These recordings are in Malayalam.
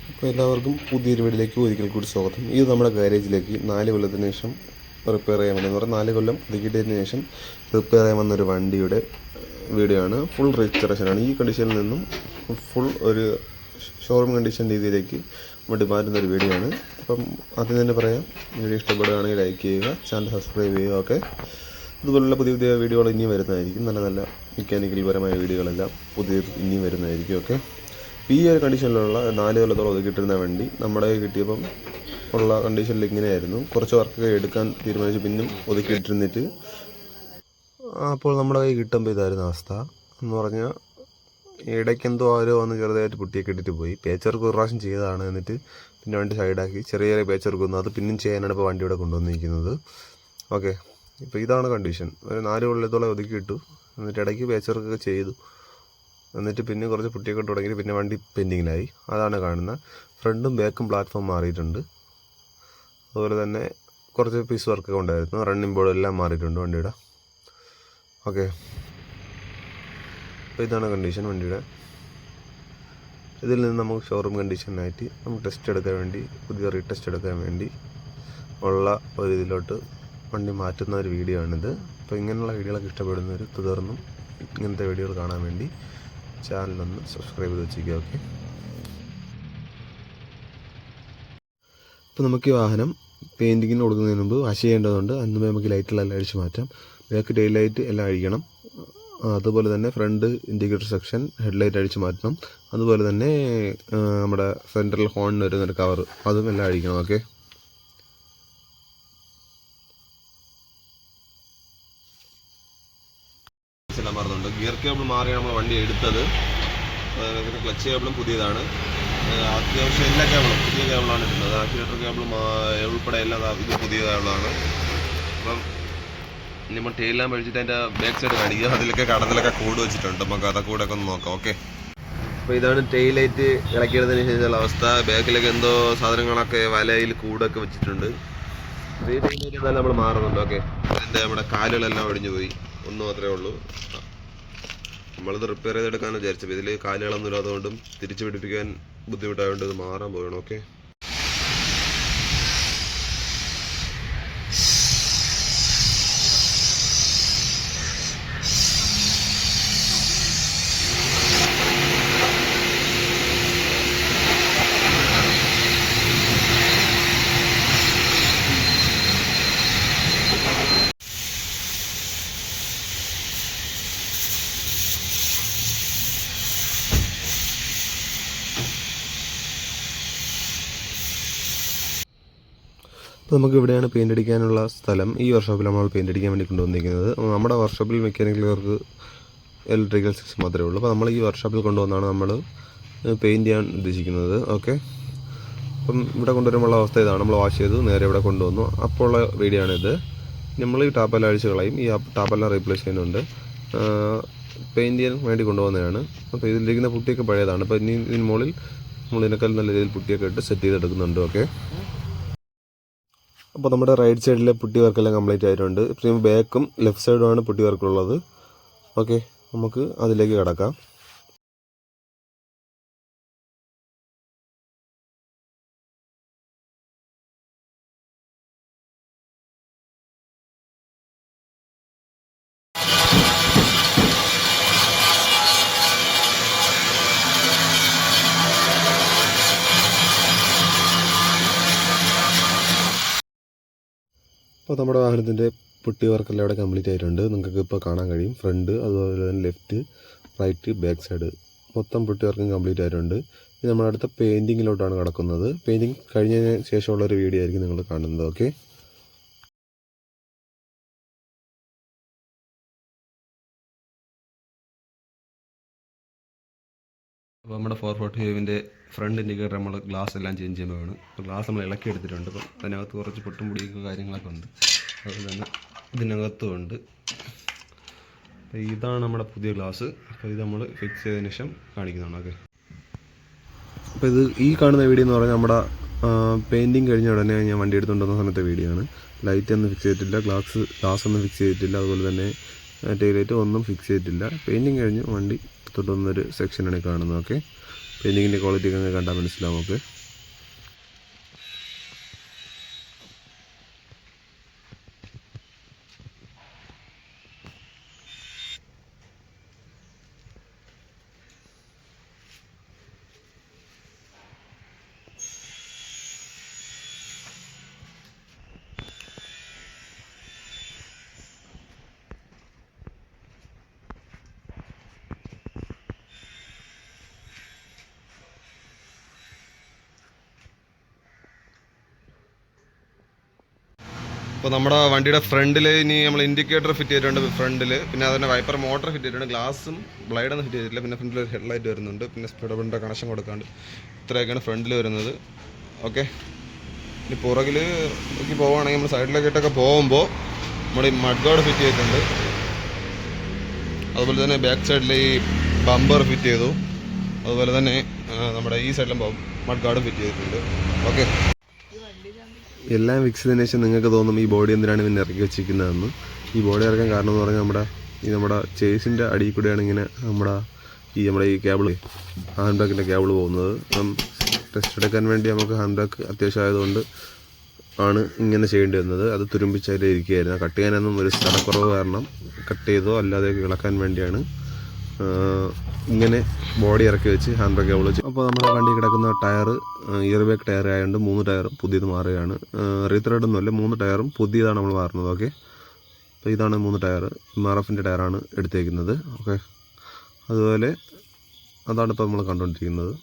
അപ്പോൾ എല്ലാവർക്കും പുതിയൊരു വീഡിയോയിലേക്ക് ഒരിക്കൽ കൂടി സ്വാഗതം. ഇത് നമ്മുടെ ഗാരേജിലേക്ക് 4 കൊല്ലത്തിന് ശേഷം റിപ്പയർ ചെയ്യാൻ വേണ്ടി എന്ന് പറഞ്ഞാൽ 4 കൊല്ലം ഒതുക്കിയതിന് ശേഷം റിപ്പയർ ചെയ്യാൻ വന്നൊരു വണ്ടിയുടെ വീഡിയോ ആണ്. ഫുൾ റെജിസ്ട്രേഷനാണ്. ഈ കണ്ടീഷനിൽ നിന്നും ഫുൾ ഒരു ഷോറൂം കണ്ടീഷൻ രീതിയിലേക്ക് വണ്ടി മാറ്റുന്നൊരു വീഡിയോ ആണ്. അപ്പം ആദ്യം തന്നെ പറയാം, വീഡിയോ ഇഷ്ടപ്പെടുകയാണെങ്കിൽ ലൈക്ക് ചെയ്യുക, ചാനൽ സബ്സ്ക്രൈബ് ചെയ്യുക. ഓക്കെ, ഇതുപോലുള്ള പുതിയ പുതിയ വീഡിയോകൾ ഇനിയും വരുന്നതായിരിക്കും. നല്ല നല്ല മെക്കാനിക്കൽ പരമായ വീഡിയോകളെല്ലാം പുതിയ ഇനിയും വരുന്നതായിരിക്കും. ഓക്കെ, ഈ ഒരു കണ്ടീഷനിലുള്ള 4 കൊല്ലത്തോളം ഒതുക്കിയിട്ടിരുന്ന വണ്ടി നമ്മുടെ കിട്ടിയപ്പം ഉള്ള കണ്ടീഷനിൽ ഇങ്ങനെയായിരുന്നു. കുറച്ച് വർക്ക് എടുക്കാൻ തീരുമാനിച്ച് പിന്നും ഒതുക്കിയിട്ടിരുന്നിട്ട് അപ്പോൾ നമ്മുടെ കൈ കിട്ടുമ്പോൾ ഇതായിരുന്നു അവസ്ഥ. എന്ന് പറഞ്ഞാൽ ഇടയ്ക്ക് എന്തോ ആരോ വന്ന് ചെറുതായിട്ട് പുട്ടിയൊക്കെ ഇട്ടിട്ട് പോയി. പേച്ചർക്ക് ഒരു പ്രാവശ്യം ചെയ്തതാണ്. എന്നിട്ട് പിന്നെ വണ്ടി സൈഡാക്കി ചെറിയ ചെറിയ പേച്ചർക്ക് വന്നു. അത് പിന്നും ചെയ്യാനാണ് ഇപ്പോൾ വണ്ടി ഇവിടെ കൊണ്ടുവന്നിരിക്കുന്നത്. ഓക്കെ, ഇപ്പോൾ ഇതാണ് കണ്ടീഷൻ. ഒരു 4 കൊല്ലത്തോളം ഒതുക്കിയിട്ടു. എന്നിട്ട് ഇടയ്ക്ക് പേച്ചർക്കൊക്കെ ചെയ്തു. എന്നിട്ട് പിന്നെ കുറച്ച് പുട്ടിയൊക്കെ തുടങ്ങി. പിന്നെ വണ്ടി പെൻഡിങ്ങിലായി. അതാണ് കാണുന്നത്. ഫ്രണ്ടും ബാക്കും പ്ലാറ്റ്ഫോം മാറിയിട്ടുണ്ട്. അതുപോലെ തന്നെ കുറച്ച് പീസ് വർക്കൊക്കെ ഉണ്ടായിരുന്നു. റണ്ണിംഗ് ബോർഡ് എല്ലാം മാറിയിട്ടുണ്ട് വണ്ടിയുടെ. ഓക്കെ, അപ്പോൾ ഇതാണ് കണ്ടീഷൻ വണ്ടിയുടെ. ഇതിൽ നിന്ന് നമുക്ക് ഷോറൂം കണ്ടീഷനായിട്ട് നമുക്ക് ടെസ്റ്റ് എടുക്കാൻ വേണ്ടി, പുതിയ റീടെസ്റ്റ് എടുക്കാൻ വേണ്ടി ഉള്ള ഒരു ഇതിലോട്ട് വണ്ടി മാറ്റുന്ന ഒരു വീഡിയോ ആണിത്. അപ്പോൾ ഇങ്ങനെയുള്ള വീഡിയോകളൊക്കെ ഇഷ്ടപ്പെടുന്നവർ തുടർന്നും ഇങ്ങനത്തെ വീഡിയോകൾ കാണാൻ വേണ്ടി ചാനലൊന്ന് സബ്സ്ക്രൈബ് ചെയ്ത് വെച്ചിരിക്കുക. ഓക്കെ, ഇപ്പോൾ നമുക്ക് ഈ വാഹനം പെയിൻറ്റിങ്ങിന് കൊടുക്കുന്നതിന് മുമ്പ് വാഷ് ചെയ്യേണ്ടതുണ്ട്. അതിന് മുമ്പ് നമുക്ക് ലൈറ്റുകളെല്ലാം അടിച്ച് മാറ്റാം. ബാക്ക് ടെയിൽ ലൈറ്റ് എല്ലാം അഴിക്കണം. അതുപോലെ തന്നെ ഫ്രണ്ട് ഇൻഡിക്കേറ്റർ സെക്ഷൻ ഹെഡ്ലൈറ്റ് അടിച്ച് മാറ്റണം. അതുപോലെ തന്നെ നമ്മുടെ സെൻട്രൽ ഹോണിന് വരുന്നൊരു കവർ അതും എല്ലാം അഴിക്കണം. ഓക്കെ, എല്ലാം മാറുന്നുണ്ട്. ഗിയർ കേബിൾ മാറിയാണ് നമ്മൾ വണ്ടി എടുത്തത്. ക്ലച്ച് കേബിളും പുതിയതാണ്. അത്യാവശ്യം എല്ലാ കേബിളും പുതിയ കേബിളാണ് ഇടുന്നത്. ആക്സിലേറ്റർ കേബിളും ഉൾപ്പെടെ എല്ലാം ഇത് പുതിയ കേബിളാണ്. അപ്പം നമ്മൾ ടെയിലെല്ലാം കഴിച്ചിട്ട് അതിൻ്റെ ബാക്ക് സൈഡ് കാണിക്കുക. അതിലൊക്കെ കടന്നിലൊക്കെ കൂട് വെച്ചിട്ടുണ്ട്. നമുക്ക് അതൊക്കെ കൂടെ ഒക്കെ ഒന്ന് നോക്കാം. ഓക്കെ, അപ്പോൾ ഇതാണ് ടെയിൽ ലൈറ്റ് ഇളക്കിയതിന് ശേഷമുള്ള അവസ്ഥ. ബാക്കിലൊക്കെ എന്തോ സാധനങ്ങളൊക്കെ വലയിൽ കൂടൊക്കെ വെച്ചിട്ടുണ്ട്. ഈ ടെയിൽ ലൈറ്റ് എന്നാലും നമ്മൾ മാറുന്നുണ്ട്. ഓക്കെ, അതിൻ്റെ നമ്മുടെ കാലുകളെല്ലാം ഒടിഞ്ഞു പോയി. ഒന്ന് മാത്രമേ ഉള്ളൂ. നമ്മളിത് റിപ്പയർ ചെയ്തെടുക്കാനാണ് വിചാരിച്ചത്. ഇതിൽ കാലുകളൊന്നും ഇല്ലാത്തതുകൊണ്ടും തിരിച്ചു പിടിപ്പിക്കാൻ ബുദ്ധിമുട്ടായതുകൊണ്ട് ഇത് മാറാൻ പോകണം. ഓക്കെ, അപ്പോൾ നമുക്ക് ഇവിടെയാണ് പെയിൻ്റ് അടിക്കാനുള്ള സ്ഥലം. ഈ വർക്ക്ഷോപ്പിൽ നമ്മൾ പെയിൻ്റ് അടിക്കാൻ വേണ്ടി കൊണ്ടുവന്നിരിക്കുന്നത്. നമ്മുടെ വർക്ക്ഷോപ്പിൽ മെക്കാനിക്കൽ വർക്ക്, ഇലക്ട്രിക്കൽ സിസ്റ്റം മാത്രമേ ഉള്ളൂ. അപ്പോൾ നമ്മൾ ഈ വർക്ക്ഷോപ്പിൽ കൊണ്ടുവന്നാണ് നമ്മൾ പെയിൻറ് ചെയ്യാൻ ഉദ്ദേശിക്കുന്നത്. ഓക്കെ, അപ്പം ഇവിടെ കൊണ്ടുവരുമ്പോൾ അവസ്ഥ ഇതാണ്. നമ്മൾ വാഷ് ചെയ്തു നേരെ ഇവിടെ കൊണ്ടുവന്നു. അപ്പോൾ ഉള്ള വീഡിയോ ആണിത്. നമ്മൾ ഈ ടാപ്പെല്ലാം അഴിച്ച് കളയും. ഈ ടാപ്പെല്ലാം റീപ്ലേസ് ചെയ്യുന്നുണ്ട്. പെയിൻറ് ചെയ്യാൻ വേണ്ടി കൊണ്ടുവന്നതാണ്. അപ്പോൾ ഇതിലിരിക്കുന്ന പുട്ടിയൊക്കെ പഴയതാണ്. അപ്പോൾ ഇനി ഇതിന് മുകളിൽ നമ്മൾ ഇതിനേക്കാൾ നല്ല രീതിയിൽ പുട്ടിയൊക്കെ ഇട്ട് സെറ്റ് ചെയ്തെടുക്കുന്നുണ്ട്. ഓക്കെ, അപ്പോൾ നമ്മുടെ റൈറ്റ് സൈഡിലെ പുട്ടി വർക്കെല്ലാം കംപ്ലീറ്റ് ആയിട്ടുണ്ട്. പിന്നെ ബാക്കും ലെഫ്റ്റ് സൈഡുമാണ് പുട്ടി വർക്കുള്ളത്. ഓക്കെ, നമുക്ക് അതിലേക്ക് കിടക്കാം. അപ്പോൾ നമ്മുടെ വാഹനത്തിൻ്റെ പുട്ടി വർക്കെല്ലാം ഇവിടെ കംപ്ലീറ്റ് ആയിട്ടുണ്ട്. നിങ്ങൾക്ക് ഇപ്പോൾ കാണാൻ കഴിയും. ഫ്രണ്ട്, അതുപോലെ തന്നെ ലെഫ്റ്റ്, റൈറ്റ്, ബാക്ക് സൈഡ് മൊത്തം പുട്ടി വർക്കും കംപ്ലീറ്റ് ആയിട്ടുണ്ട്. ഇനി നമ്മുടെ അടുത്ത പെയിൻറ്റിങ്ങിലോട്ടാണ് കിടക്കുന്നത്. പെയിൻറ്റിങ് കഴിഞ്ഞതിന് ശേഷമുള്ളൊരു വീഡിയോ ആയിരിക്കും നിങ്ങൾ കാണുന്നത്. ഓക്കെ, അപ്പോൾ നമ്മുടെ 445-ൻ്റെ ഫ്രണ്ട് ഇൻഡിക്കേറ്റർ നമ്മൾ ഗ്ലാസ് എല്ലാം ചേഞ്ച് ചെയ്യാൻ പോവുകയാണ്. അപ്പോൾ ഗ്ലാസ് നമ്മൾ ഇളക്കി എടുത്തിട്ടുണ്ട്. അപ്പം അതിനകത്ത് കുറച്ച് പൊട്ടും പൊടിയൊക്കെ കാര്യങ്ങളൊക്കെ ഉണ്ട്. അതുപോലെ തന്നെ ഇതിനകത്തും ഉണ്ട്. അപ്പോൾ ഇതാണ് നമ്മുടെ പുതിയ ഗ്ലാസ്. അപ്പോൾ ഇത് നമ്മൾ ഫിക്സ് ചെയ്തതിന് ശേഷം കാണിക്കുന്നതാണ്. ഓക്കെ, അപ്പോൾ ഇത് ഈ കാണുന്ന വീഡിയോ എന്ന് പറഞ്ഞാൽ നമ്മുടെ പെയിൻറ്റിങ് കഴിഞ്ഞ ഉടനെ ഞാൻ വണ്ടി എടുത്തുകൊണ്ടുവന്ന സമയത്തെ വീഡിയോ ആണ്. ലൈറ്റ് ഒന്നും ഫിക്സ് ചെയ്തിട്ടില്ല, ഗ്ലാസ് ഒന്നും ഫിക്സ് ചെയ്തിട്ടില്ല. അതുപോലെ തന്നെ ടെയിൽ ലൈറ്റ് ഒന്നും ഫിക്സ് ചെയ്തിട്ടില്ല. പെയിൻറ്റിങ് കഴിഞ്ഞ് വണ്ടി തൊട്ട് വന്നൊരു സെക്ഷനാണ് കാണുന്നത്. ഓക്കെ, പെയിൻറ്റിങ്ങിൻ്റെ ക്വാളിറ്റി ഒക്കെ കണ്ടാൽ മനസ്സിലാവും. ഓക്കെ, അപ്പോൾ നമ്മുടെ വണ്ടിയുടെ ഫ്രണ്ടിൽ ഇനി നമ്മൾ ഇൻഡിക്കേറ്റർ ഫിറ്റ് ചെയ്തിട്ടുണ്ട് ഫ്രണ്ടിൽ. പിന്നെ അതിൻ്റെ വൈപ്പർ മോട്ടർ ഫിറ്റ് ചെയ്തിട്ടുണ്ട്. ഗ്ലാസും ബ്ലൈഡൊന്നും ഫിറ്റ് ചെയ്തിട്ടില്ല. പിന്നെ ഫ്രണ്ടിൽ ഒരു ഹെഡ്ലൈറ്റ് വരുന്നുണ്ട്. പിന്നെ സ്പീഡോമീറ്ററിൻ്റെ കണക്ഷൻ കൊടുക്കാണ്ട്. ഇത്രയൊക്കെയാണ് ഫ്രണ്ടിൽ വരുന്നത്. ഓക്കെ, ഇനി പുറകിൽ നോക്കി പോവുകയാണെങ്കിൽ നമ്മൾ സൈഡിലേക്കിട്ടൊക്കെ പോകുമ്പോൾ നമ്മൾ ഈ മഡ് ഗാർഡ് ഫിറ്റ് ചെയ്തിട്ടുണ്ട്. അതുപോലെ തന്നെ ബാക്ക് സൈഡിൽ ഈ ബമ്പർ ഫിറ്റ് ചെയ്തു. അതുപോലെ തന്നെ നമ്മുടെ ഈ സൈഡിലും മഡ് ഗാർഡും ഫിറ്റ് ചെയ്തിട്ടുണ്ട്. ഓക്കെ, എല്ലാം ഫിക്സ് ചെയ്തതിനു ശേഷം നിങ്ങൾക്ക് തോന്നും ഈ ബോഡി എന്തിനാണ് പിന്നെ ഇറക്കി വെച്ചിരിക്കുന്നതെന്ന്. ഈ ബോഡി ഇറക്കാൻ കാരണം എന്ന് പറഞ്ഞാൽ നമ്മുടെ ചേസിൻ്റെ അടിയിൽ കൂടെയാണ് ഇങ്ങനെ നമ്മുടെ ഈ കേബിൾ, ഹാൻഡ് ബ്രേക്കിൻ്റെ കേബിൾ പോകുന്നത്. അപ്പം ടെസ്റ്റ് എടുക്കാൻ വേണ്ടി നമുക്ക് ഹാൻഡ് ബ്രേക്ക് അത്യാവശ്യമായതുകൊണ്ട് ആണ് ഇങ്ങനെ ചെയ്യേണ്ടി വന്നത്. അത് തുരുമ്പിച്ചതിൽ ഇരിക്കുകയായിരുന്നു. കട്ട് ചെയ്യാനൊന്നും ഒരു സ്ഥലക്കുറവ് കാരണം കട്ട് ചെയ്തോ അല്ലാതെ ഇളക്കാൻ വേണ്ടിയാണ് ഇങ്ങനെ ബോഡി ഇറക്കി വെച്ച് ഹാൻഡ് ബ്രേക്ക് കേബിൾ വെച്ച്. അപ്പോൾ നമ്മുടെ വണ്ടി കിടക്കുന്ന ടയർ ഇയർ ബാക്ക് ടയർ ആയതുകൊണ്ട് 3 ടയറും പുതിയത് മാറുകയാണ്. റീത്രെഡൊന്നുമല്ല, 3 ടയറും പുതിയതാണ് നമ്മൾ മാറുന്നത്. ഓക്കെ, അപ്പോൾ ഇതാണ് 3 ടയർ. MRF-ൻ്റെ ടയറാണ് എടുത്തേക്കുന്നത്. ഓക്കെ, അതുപോലെ അതാണ് ഇപ്പോൾ നമ്മൾ കണ്ടുകൊണ്ടിരിക്കുന്നത്.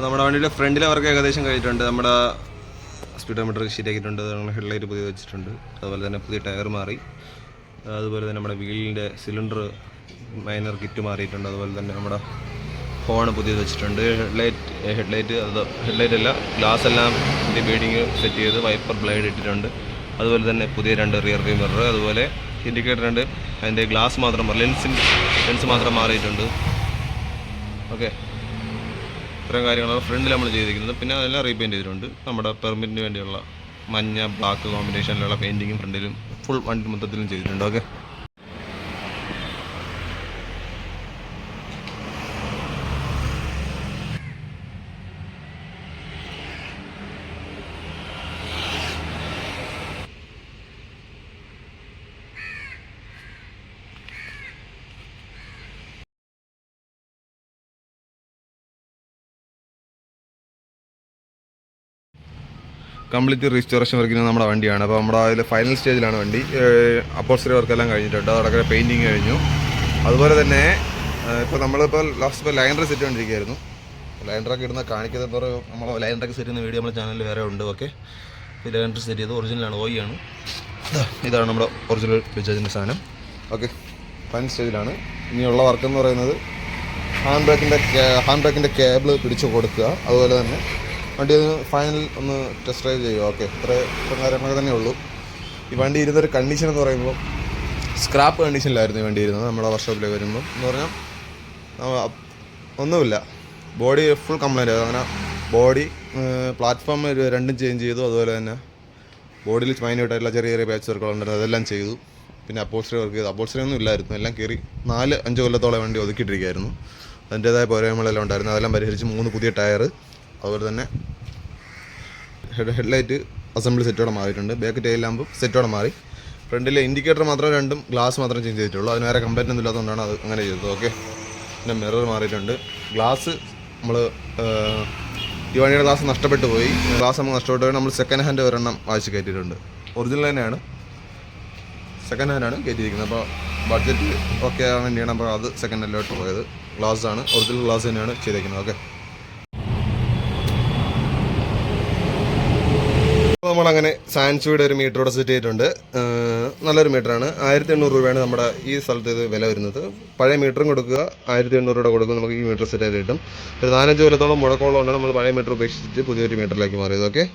നമ്മുടെ വണ്ടിയുടെ ഫ്രണ്ടിലെ വർക്ക് ഏകദേശം കഴിഞ്ഞിട്ടുണ്ട്. നമ്മുടെ സ്പീഡോമീറ്റർ ശരിയാക്കിയിട്ടുണ്ട്. ഹെഡ്ലൈറ്റ് പുതിയത് വെച്ചിട്ടുണ്ട്. അതുപോലെ തന്നെ പുതിയ ടയർ മാറി. അതുപോലെ തന്നെ നമ്മുടെ വീലിൻ്റെ സിലിണ്ടർ മൈനർ കിറ്റ് മാറിയിട്ടുണ്ട്. അതുപോലെ തന്നെ നമ്മുടെ ഹോൺ പുതിയത് വെച്ചിട്ടുണ്ട്. ഹെഡ്ലൈറ്റ് അല്ല, ഗ്ലാസ് എല്ലാം ബീഡിങ് സെറ്റ് ചെയ്ത് വൈപ്പർ ബ്ലേഡ് ഇട്ടിട്ടുണ്ട്. അതുപോലെ തന്നെ പുതിയ 2 റിയർ വ്യൂ മിറർ, അതുപോലെ ഇൻഡിക്കേറ്റർ ഉണ്ട്. അതിൻ്റെ ഗ്ലാസ് മാത്രം ലെൻസ് മാത്രം മാറിയിട്ടുണ്ട്. ഓക്കെ, ഇത്രയും കാര്യങ്ങളാണ് ഫ്രണ്ടിൽ നമ്മൾ ചെയ്തിരിക്കുന്നത്. പിന്നെ അതെല്ലാം റീപെയിൻറ്റ് ചെയ്തിട്ടുണ്ട്. നമ്മുടെ പെർമിറ്റിന് വേണ്ടിയുള്ള മഞ്ഞ ബ്ലാക്ക് കോമ്പിനേഷനിലുള്ള പെയിൻറ്റിങ്ങും ഫ്രണ്ടിലും ഫുൾ വണ്ടി മൊത്തത്തിലും ചെയ്തിട്ടുണ്ട്. ഓക്കെ, കംപ്ലീറ്റ് റീസ്റ്റോറേഷൻ വർക്കിന് നമ്മുടെ വണ്ടിയാണ്. അപ്പോൾ നമ്മുടെ അതിൽ ഫൈനൽ സ്റ്റേജിലാണ് വണ്ടി. അപ്പോൾസ്റ്ററി വർക്കെല്ലാം കഴിഞ്ഞിട്ടുണ്ട്. അതോടൊക്കെ പെയിൻറ്റിങ് കഴിഞ്ഞു. അതുപോലെ തന്നെ ഇപ്പോൾ ലാസ്റ്റ് ലൈനർ സെറ്റ് കൊണ്ടിരിക്കുകയായിരുന്നു. ലൈനറൊക്കെ ഇടുന്ന കാണിക്കുന്നത് നമ്മൾ ലൈനറൊക്കെ സെറ്റ് ചെയ്യുന്ന വീഡിയോ നമ്മുടെ ചാനലിൽ വേറെ ഉണ്ട്. ഓക്കെ, ഈ ലൈനർ സെറ്റ് ചെയ്ത് ഒറിജിനലാണ്, ആണ്. ഇതാണ് നമ്മുടെ ഒറിജിനൽ ബജാജിൻ്റെ സാധനം. ഓക്കെ, ഫൈനൽ സ്റ്റേജിലാണ്. ഇനിയുള്ള വർക്കെന്ന് പറയുന്നത് ഹാൻഡ് ബ്രേക്കിൻ്റെ കേബിൾ പിടിച്ചു കൊടുക്കുക. അതുപോലെ തന്നെ വണ്ടി ഒന്ന് ഫൈനൽ ഒന്ന് ടെസ്റ്റ് ഡ്രൈവ് ചെയ്യുക. ഓക്കെ, ഇത്ര കാര്യങ്ങളൊക്കെ തന്നെ ഉള്ളൂ. ഈ വണ്ടി ഇരുന്നൊരു കണ്ടീഷൻ എന്ന് പറയുമ്പോൾ സ്ക്രാപ്പ് കണ്ടീഷനിലായിരുന്നു ഈ വണ്ടി ഇരുന്നത്. നമ്മുടെ വർക്ക്ഷോപ്പിലേക്ക് വരുമ്പോൾ എന്ന് പറഞ്ഞാൽ ഒന്നുമില്ല, ബോഡി ഫുൾ കംപ്ലൈൻ്റ് ആയിരുന്നു. അങ്ങനെ ബോഡി പ്ലാറ്റ്ഫോം 2 ചേഞ്ച് ചെയ്തു. അതുപോലെ തന്നെ ബോഡിയിൽ മൈന്യൂട്ടായിട്ടുള്ള ചെറിയ ചെറിയ പാച്ച് വർക്കുകളുണ്ടായിരുന്നു, അതെല്ലാം ചെയ്തു. പിന്നെ അപ്പോൾസ്റ്ററി വർക്ക് ചെയ്തു. അപ്പോൾസ്റ്ററി ഒന്നും ഇല്ലായിരുന്നു, എല്ലാം കയറി 4-5 കൊല്ലത്തോളം വണ്ടി ഒതുക്കിയിട്ടിരിക്കുകയായിരുന്നു. അതിൻ്റേതായ പോരായ്മകളെല്ലാം ഉണ്ടായിരുന്നു. അതെല്ലാം പരിഹരിച്ച് 3 പുതിയ ടയർ, അതുപോലെ തന്നെ ഹെഡ്ലൈറ്റ് അസംബ്ലി സെറ്റോടെ മാറിയിട്ടുണ്ട്. ബാക്ക് ടെയിൽ ലാമ്പും സെറ്റോടെ മാറി. ഫ്രണ്ടിലെ ഇൻഡിക്കേറ്റർ മാത്രം 2 ഗ്ലാസ് മാത്രം ചേഞ്ച് ചെയ്തിട്ടുള്ളൂ. അതിന് വേറെ കംപ്ലൈൻ്റ് ഒന്നും ഇല്ലാത്തതുകൊണ്ടാണ് അത് അങ്ങനെ ചെയ്തത്. ഓക്കെ, പിന്നെ മിറർ മാറിയിട്ടുണ്ട്. ഗ്ലാസ് നമ്മൾ ഈ വണ്ടിയുടെ ഗ്ലാസ് നഷ്ടപ്പെട്ടു പോയി. ഗ്ലാസ് നമുക്ക് നഷ്ടപ്പെട്ടു പോയി. നമ്മൾ സെക്കൻഡ് ഹാൻഡ് ഒരെണ്ണം വാങ്ങിച്ച് കയറ്റിയിട്ടുണ്ട്. ഒറിജിനൽ തന്നെയാണ്, സെക്കൻഡ് ഹാൻഡാണ് കയറ്റിയിരിക്കുന്നത്. അപ്പോൾ ബഡ്ജറ്റ് ഒക്കെ ആവാൻ വേണ്ടിയാണ് അപ്പോൾ അത് സെക്കൻഡ് ഹാൻഡിലോട്ട് പോയത്. ഗ്ലാസ് ആണ്, ഒറിജിനൽ ഗ്ലാസ് തന്നെയാണ് ചെയ്തേക്കുന്നത്. ഓക്കെ, അപ്പോൾ നമ്മളങ്ങനെ സാൻസുയുടെ ഒരു മീറ്ററോടെ സെറ്റ് ചെയ്തിട്ടുണ്ട്. നല്ലൊരു മീറ്ററാണ്. 1800 രൂപയാണ് നമ്മുടെ ഈ സ്ഥലത്ത് ഇത് വില വരുന്നത്. പഴയ മീറ്ററും കൊടുക്കുക, 1800 രൂപ കൊടുക്കുക, നമുക്ക് ഈ മീറ്റർ സെറ്റ് ആയിട്ട് കിട്ടും. ഒരു 4-5 കൊല്ലത്തോളം മുഴക്കമുള്ളതുകൊണ്ട് നമ്മൾ പഴയ മീറ്റർ ഉപേക്ഷിച്ചിട്ട് പുതിയൊരു മീറ്ററിലേക്ക് മാറിയത്. ഓക്കെ.